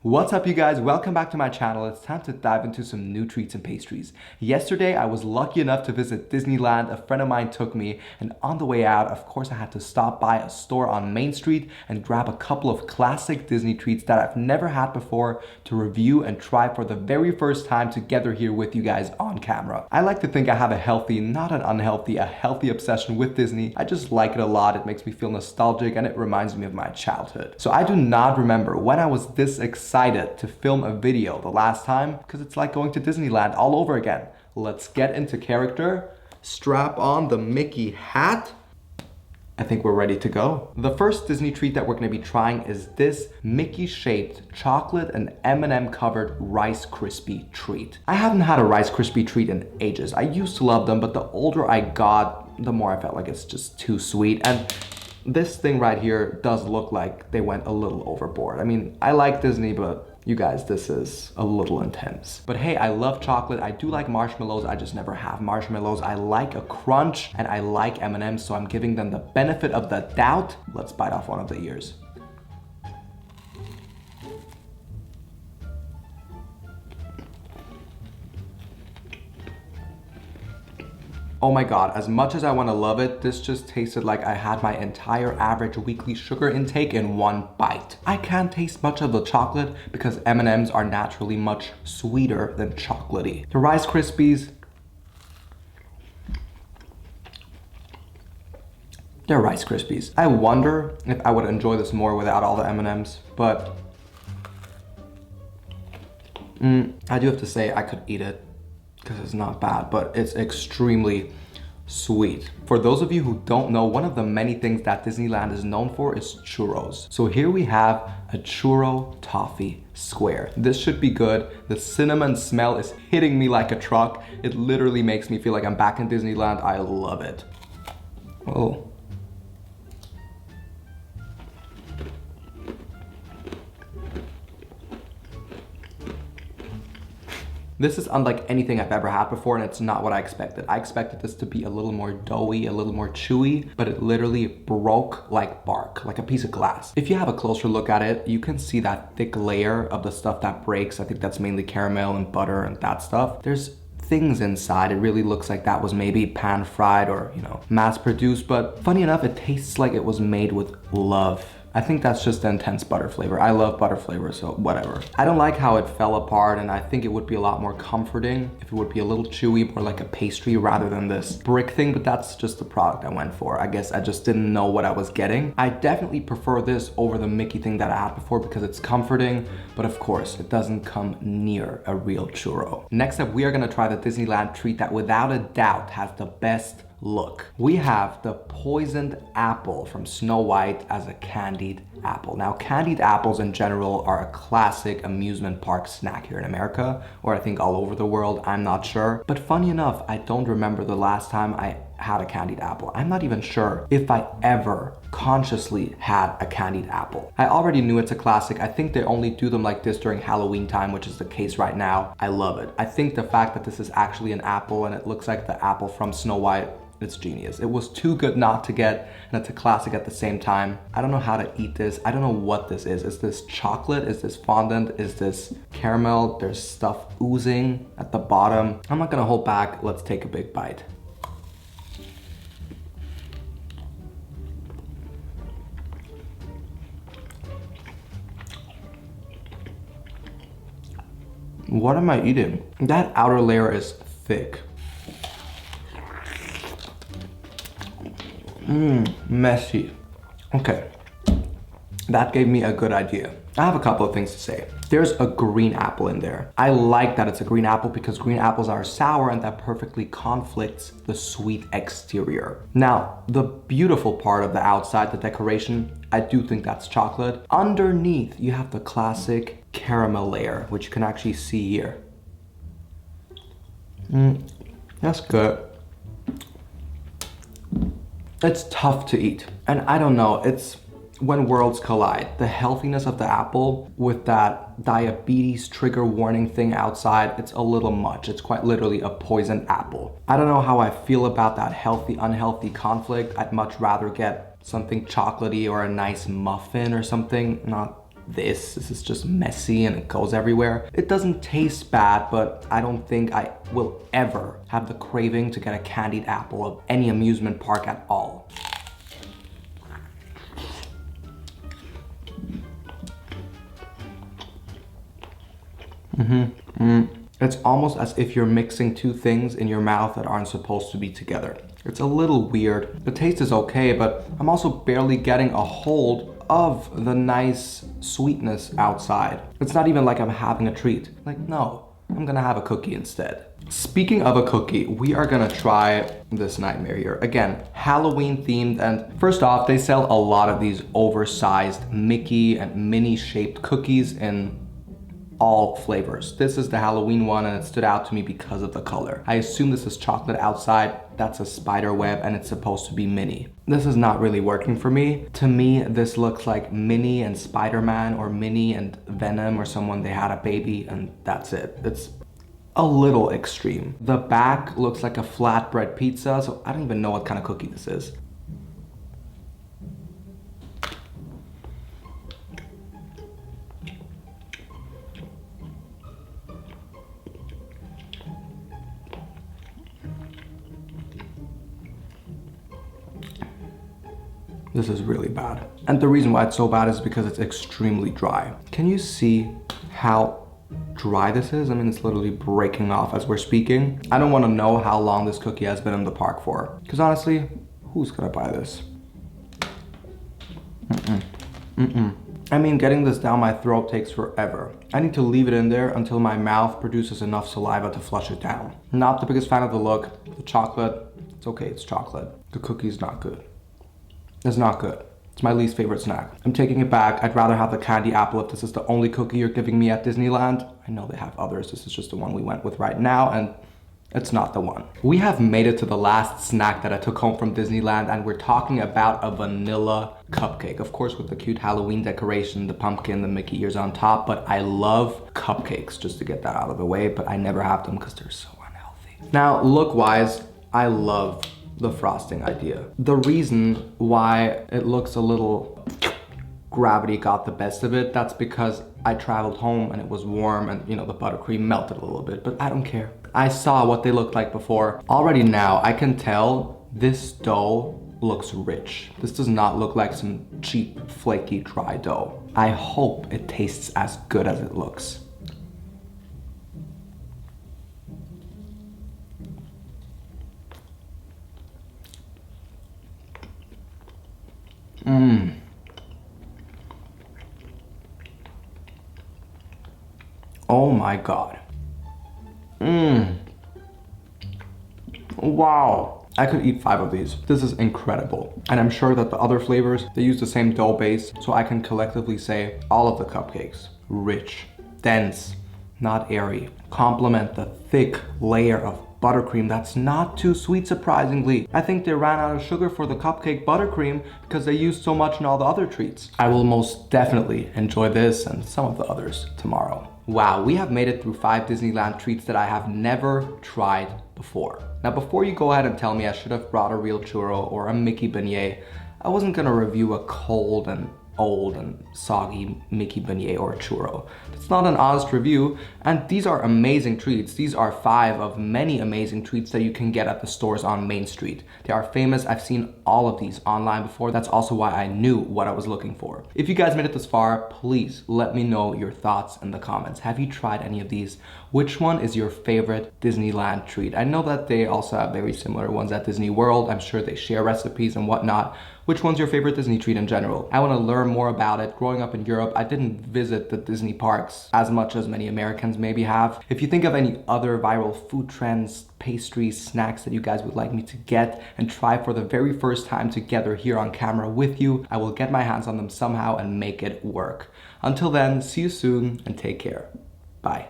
What's up, you guys? Welcome back to my channel. It's time to dive into some new treats and pastries. Yesterday, I was lucky enough to visit Disneyland. A friend of mine took me, and on the way out, of course, I had to stop by a store on Main Street and grab a couple of classic Disney treats that I've never had before to review and try for the very first time together here with you guys on camera. I like to think I have a healthy, not an unhealthy, a healthy obsession with Disney. I just like it a lot. It makes me feel nostalgic and it reminds me of my childhood. So I do not remember when I was this excited to film a video the last time, because it's like going to Disneyland all over again. Let's get into character, strap on the Mickey hat. I think we're ready to go. The first Disney treat that we're gonna be trying is this Mickey-shaped chocolate and M&M covered Rice Krispie treat. I haven't had a Rice Krispie treat in ages. I used to love them, but the older I got, the more I felt like it's just too sweet. And this thing right here does look like they went a little overboard. I mean, I like Disney, but you guys, this is a little intense. But hey, I love chocolate. I do like marshmallows. I just never have marshmallows. I like a crunch and I like M&Ms, so I'm giving them the benefit of the doubt. Let's bite off one of the ears. Oh my God, as much as I want to love it, this just tasted like I had my entire average weekly sugar intake in one bite. I can't taste much of the chocolate because M&Ms are naturally much sweeter than chocolatey. The Rice Krispies, they're Rice Krispies. I wonder if I would enjoy this more without all the M&Ms, but I do have to say I could eat it, because it's not bad, but it's extremely sweet. For those of you who don't know, one of the many things that Disneyland is known for is churros. So here we have a churro toffee square. This should be good. The cinnamon smell is hitting me like a truck. It literally makes me feel like I'm back in Disneyland. I love it. Oh. This is unlike anything I've ever had before, and it's not what I expected. I expected this to be a little more doughy, a little more chewy, but it literally broke like bark, like a piece of glass. If you have a closer look at it, you can see that thick layer of the stuff that breaks. I think that's mainly caramel and butter and that stuff. There's things inside. It really looks like that was maybe pan fried or, mass produced, but funny enough, it tastes like it was made with love. I think that's just the intense butter flavor. I love butter flavor, so whatever. I don't like how it fell apart, and I think it would be a lot more comforting if it would be a little chewy, more like a pastry rather than this brick thing, but that's just the product I went for. I guess I just didn't know what I was getting. I definitely prefer this over the Mickey thing that I had before because it's comforting, but of course, it doesn't come near a real churro. Next up, we are gonna try the Disneyland treat that without a doubt has the best look. We have the poisoned apple from Snow White as a candied apple. Now, candied apples in general are a classic amusement park snack here in America, or I think all over the world, I'm not sure. But funny enough, I don't remember the last time I had a candied apple. I'm not even sure if I ever consciously had a candied apple. I already knew it's a classic. I think they only do them like this during Halloween time, which is the case right now. I love it. I think the fact that this is actually an apple and it looks like the apple from Snow White, it's genius. It was too good not to get, and it's a classic at the same time. I don't know how to eat this. I don't know what this is. Is this chocolate? Is this fondant? Is this caramel? There's stuff oozing at the bottom. I'm not gonna hold back. Let's take a big bite. What am I eating? That outer layer is thick. Messy. Okay, that gave me a good idea. I have a couple of things to say. There's a green apple in there. I like that it's a green apple because green apples are sour and that perfectly conflicts the sweet exterior. Now, the beautiful part of the outside, the decoration, I do think that's chocolate. Underneath, you have the classic caramel layer, which you can actually see here. That's good. It's tough to eat. And I don't know, it's when worlds collide. The healthiness of the apple with that diabetes trigger warning thing outside, it's a little much. It's quite literally a poisoned apple. I don't know how I feel about that healthy, unhealthy conflict. I'd much rather get something chocolatey or a nice muffin or something, not this. This is just messy and it goes everywhere. It doesn't taste bad, but I don't think I will ever have the craving to get a candied apple of any amusement park at all. It's almost as if you're mixing two things in your mouth that aren't supposed to be together. It's a little weird. The taste is okay, but I'm also barely getting a hold of the nice sweetness outside. It's not even like I'm having a treat. Like, no, I'm gonna have a cookie instead. Speaking of a cookie, we are gonna try this nightmare here. Again, Halloween themed, and first off, they sell a lot of these oversized Mickey and Minnie shaped cookies in all flavors. This is the Halloween one and it stood out to me because of the color. I assume this is chocolate outside, that's a spider web, and it's supposed to be Minnie. This is not really working for me. To me, this looks like Minnie and Spider-Man, or Minnie and Venom, or someone, they had a baby and that's it. It's a little extreme. The back looks like a flatbread pizza, so I don't even know what kind of cookie this is. This is really bad. And the reason why it's so bad is because it's extremely dry. Can you see how dry this is? I mean, it's literally breaking off as we're speaking. I don't want to know how long this cookie has been in the park for. Because honestly, who's gonna buy this? I mean, getting this down my throat takes forever. I need to leave it in there until my mouth produces enough saliva to flush it down. Not the biggest fan of the look. The chocolate, it's okay, it's chocolate. The cookie's not good. It's not good. It's my least favorite snack. I'm taking it back. I'd rather have the candy apple if this is the only cookie you're giving me at Disneyland. I know they have others. This is just the one we went with right now, and it's not the one. We have made it to the last snack that I took home from Disneyland, and we're talking about a vanilla cupcake. Of course, with the cute Halloween decoration, the pumpkin, the Mickey ears on top, but I love cupcakes, just to get that out of the way, but I never have them because they're so unhealthy. Now, look-wise, I love the frosting idea. The reason why it looks a little gravity got the best of it, that's because I traveled home and it was warm and, you know, the buttercream melted a little bit, but I don't care. I saw what they looked like before. Already now, I can tell this dough looks rich. This does not look like some cheap, flaky, dry dough. I hope it tastes as good as it looks. Oh my God. Wow. I could eat 5 of these. This is incredible. And I'm sure that the other flavors, they use the same dough base, so I can collectively say all of the cupcakes, rich, dense, not airy, complement the thick layer of buttercream that's not too sweet, surprisingly. I think they ran out of sugar for the cupcake buttercream because they used so much in all the other treats. I will most definitely enjoy this and some of the others tomorrow. Wow, we have made it through 5 Disneyland treats that I have never tried before. Now, before you go ahead and tell me I should have brought a real churro or a Mickey beignet, I wasn't gonna review a cold and old and soggy Mickey beignet or churro. It's not an honest review, and these are amazing treats. These are 5 of many amazing treats that you can get at the stores on Main Street. They are famous. I've seen all of these online before. That's also why I knew what I was looking for. If you guys made it this far, please let me know your thoughts in the comments. Have you tried any of these? Which one is your favorite Disneyland treat? I know that they also have very similar ones at Disney World. I'm sure they share recipes and whatnot. Which one's your favorite Disney treat in general? I want to learn more about it. Growing up in Europe, I didn't visit the Disney parks as much as many Americans maybe have. If you think of any other viral food trends, pastries, snacks that you guys would like me to get and try for the very first time together here on camera with you, I will get my hands on them somehow and make it work. Until then, see you soon and take care. Bye.